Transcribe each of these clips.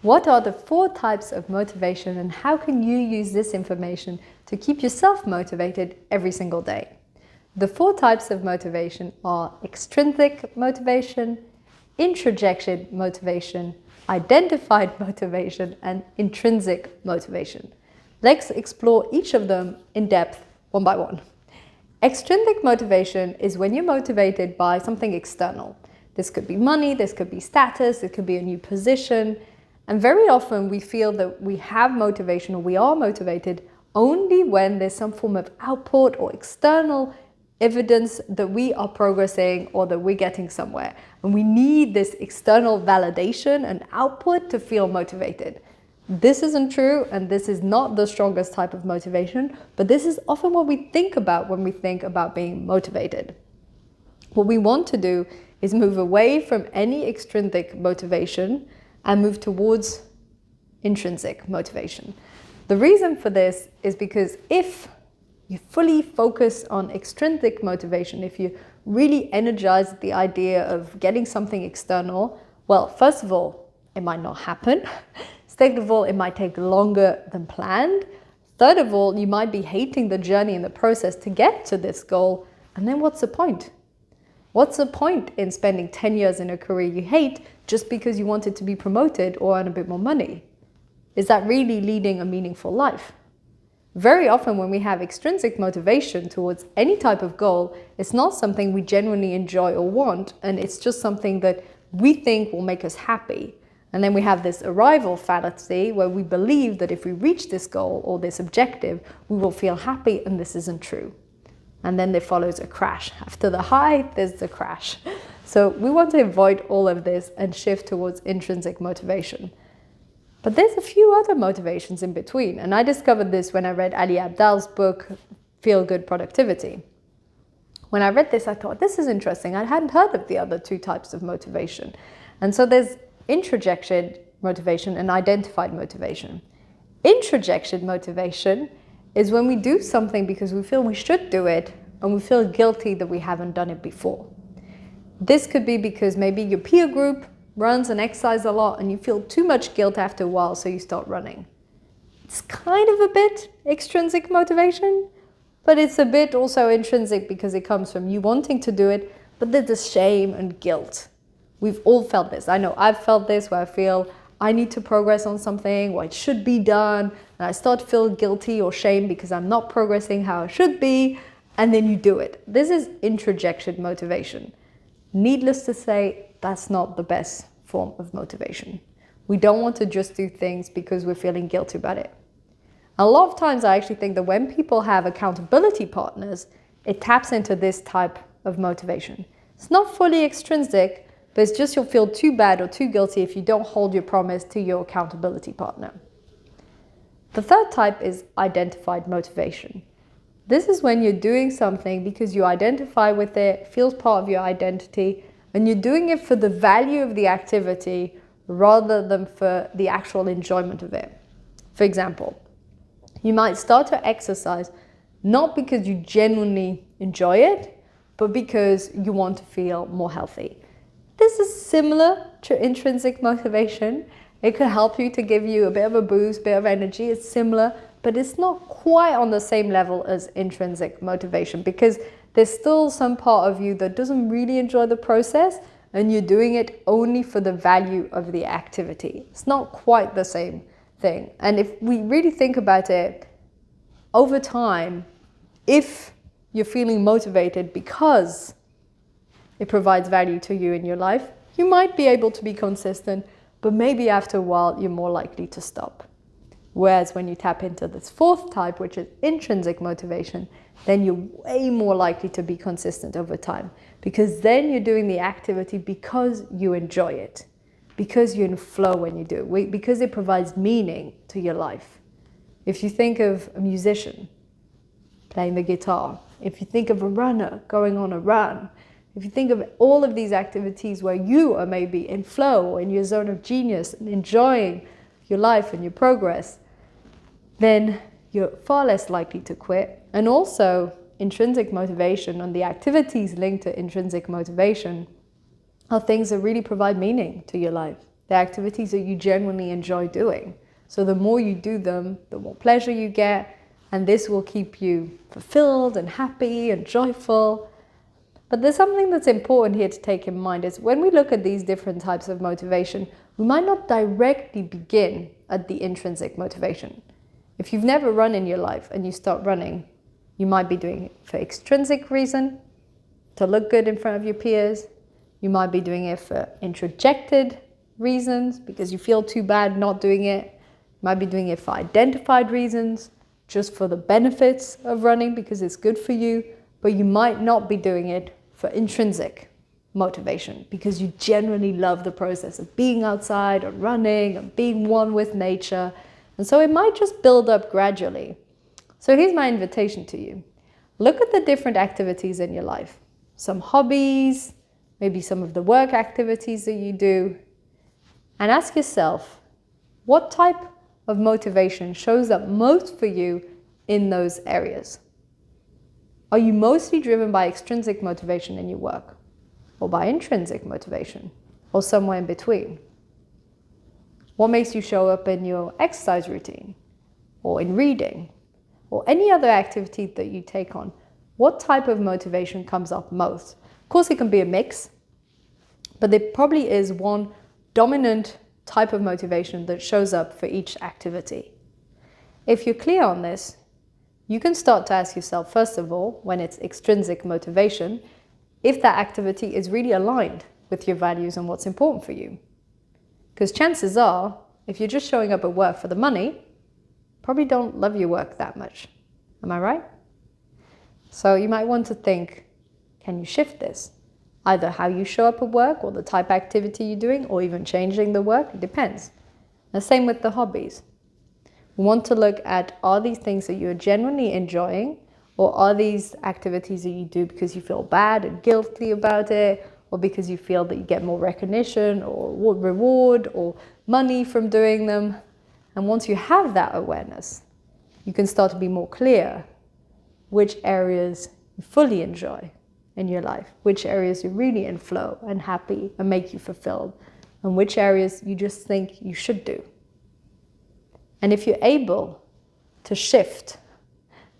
What are the 4 types of motivation and how can you use this information to keep yourself motivated every single day? The 4 types of motivation are extrinsic motivation, introjection motivation, identified motivation, and intrinsic motivation. Let's explore each of them in depth one by one. Extrinsic motivation is when you're motivated by something external. This could be money, this could be status, it could be a new position. And very often we feel that we have motivation or we are motivated only when there's some form of output or external evidence that we are progressing or that we're getting somewhere. And we need this external validation and output to feel motivated. This isn't true, and this is not the strongest type of motivation, but this is often what we think about when we think about being motivated. What we want to do is move away from any extrinsic motivation and move towards intrinsic motivation. The reason for this is because if you fully focus on extrinsic motivation, if you really energize the idea of getting something external, well, first of all, it might not happen. Second of all, it might take longer than planned. Third of all, you might be hating the journey and the process to get to this goal. And then what's the point? What's the point in spending 10 years in a career you hate just because you wanted to be promoted or earn a bit more money? Is that really leading a meaningful life? Very often when we have extrinsic motivation towards any type of goal, it's not something we genuinely enjoy or want, and it's just something that we think will make us happy. And then we have this arrival fallacy where we believe that if we reach this goal or this objective, we will feel happy, and this isn't true. And then there follows a crash. After the high, there's the crash. So we want to avoid all of this and shift towards intrinsic motivation. But there's a few other motivations in between. And I discovered this when I read Ali Abdaal's book, Feel Good Productivity. When I read this, I thought, this is interesting. I hadn't heard of the other 2 types of motivation. And so there's introjection motivation and identified motivation. Introjection motivation is when we do something because we feel we should do it and we feel guilty that we haven't done it before. This could be because maybe your peer group runs and exercises a lot and you feel too much guilt after a while, so you start running. It's kind of a bit extrinsic motivation, but it's a bit also intrinsic because it comes from you wanting to do it, but there's this shame and guilt. We've all felt this. I know I've felt this where I feel I need to progress on something or it should be done, and I start to feel guilty or shame because I'm not progressing how I should be, and then you do it. This is introjection motivation. Needless to say, that's not the best form of motivation. We don't want to just do things because we're feeling guilty about it. A lot of times I actually think that when people have accountability partners, it taps into this type of motivation. It's not fully extrinsic, but it's just you'll feel too bad or too guilty if you don't hold your promise to your accountability partner. The third type is identified motivation. This is when you're doing something because you identify with it, feels part of your identity, and you're doing it for the value of the activity rather than for the actual enjoyment of it. For example, you might start to exercise not because you genuinely enjoy it, but because you want to feel more healthy. This is similar to intrinsic motivation. It could help you to give you a bit of a boost, bit of energy. It's similar, but it's not quite on the same level as intrinsic motivation because there's still some part of you that doesn't really enjoy the process and you're doing it only for the value of the activity. It's not quite the same thing. And if we really think about it, over time, if you're feeling motivated because it provides value to you in your life, you might be able to be consistent, but maybe after a while, you're more likely to stop. Whereas when you tap into this 4th type, which is intrinsic motivation, then you're way more likely to be consistent over time because then you're doing the activity because you enjoy it, because you're in flow when you do it, because it provides meaning to your life. If you think of a musician playing the guitar, if you think of a runner going on a run, if you think of all of these activities where you are maybe in flow or in your zone of genius and enjoying your life and your progress, then you're far less likely to quit. And also, intrinsic motivation and the activities linked to intrinsic motivation are things that really provide meaning to your life. the activities that you genuinely enjoy doing. So the more you do them, the more pleasure you get, and this will keep you fulfilled and happy and joyful. But there's something that's important here to take in mind is when we look at these different types of motivation, we might not directly begin at the intrinsic motivation. If you've never run in your life and you start running, you might be doing it for extrinsic reason, to look good in front of your peers. You might be doing it for introjected reasons because you feel too bad not doing it. You might be doing it for identified reasons, just for the benefits of running because it's good for you, but you might not be doing it for intrinsic motivation because you generally love the process of being outside or running and being one with nature. And so it might just build up gradually. So here's my invitation to you. Look at the different activities in your life. Some hobbies, maybe some of the work activities that you do, and ask yourself, what type of motivation shows up most for you in those areas? Are you mostly driven by extrinsic motivation in your work, or by intrinsic motivation, or somewhere in between? What makes you show up in your exercise routine, or in reading, or any other activity that you take on? What type of motivation comes up most? Of course, it can be a mix, but there probably is one dominant type of motivation that shows up for each activity. If you're clear on this, you can start to ask yourself, first of all, when it's extrinsic motivation, if that activity is really aligned with your values and what's important for you. Because chances are, if you're just showing up at work for the money, probably don't love your work that much. Am I right? So you might want to think, can you shift this? Either how you show up at work or the type of activity you're doing or even changing the work, it depends. The same with the hobbies. We want to look at, are these things that you're genuinely enjoying, or are these activities that you do because you feel bad and guilty about it, or because you feel that you get more recognition or reward or money from doing them? And once you have that awareness, you can start to be more clear which areas you fully enjoy in your life, which areas you're really in flow and happy and make you fulfilled, and which areas you just think you should do. And if you're able to shift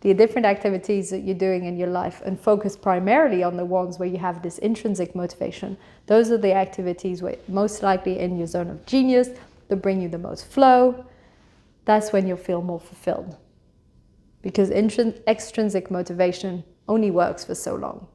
the different activities that you're doing in your life and focus primarily on the ones where you have this intrinsic motivation, those are the activities where most likely in your zone of genius that bring you the most flow. That's when you'll feel more fulfilled. Because extrinsic motivation only works for so long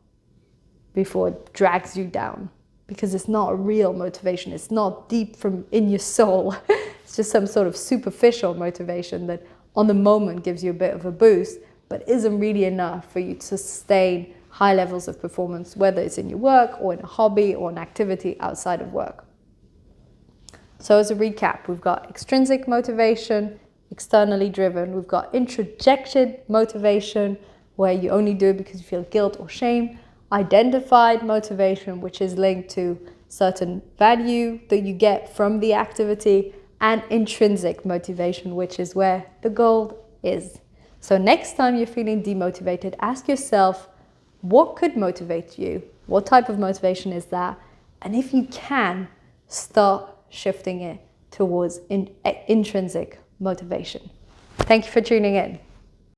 before it drags you down, because it's not a real motivation. It's not deep from in your soul. It's just some sort of superficial motivation that on the moment gives you a bit of a boost, but isn't really enough for you to sustain high levels of performance, whether it's in your work or in a hobby or an activity outside of work. So as a recap, we've got extrinsic motivation, externally driven. We've got introjected motivation, where you only do it because you feel guilt or shame. Identified motivation, which is linked to certain value that you get from the activity. And intrinsic motivation, which is where the goal is. So next time you're feeling demotivated, ask yourself, what could motivate you? What type of motivation is that? And if you can, start shifting it towards intrinsic motivation. Thank you for tuning in.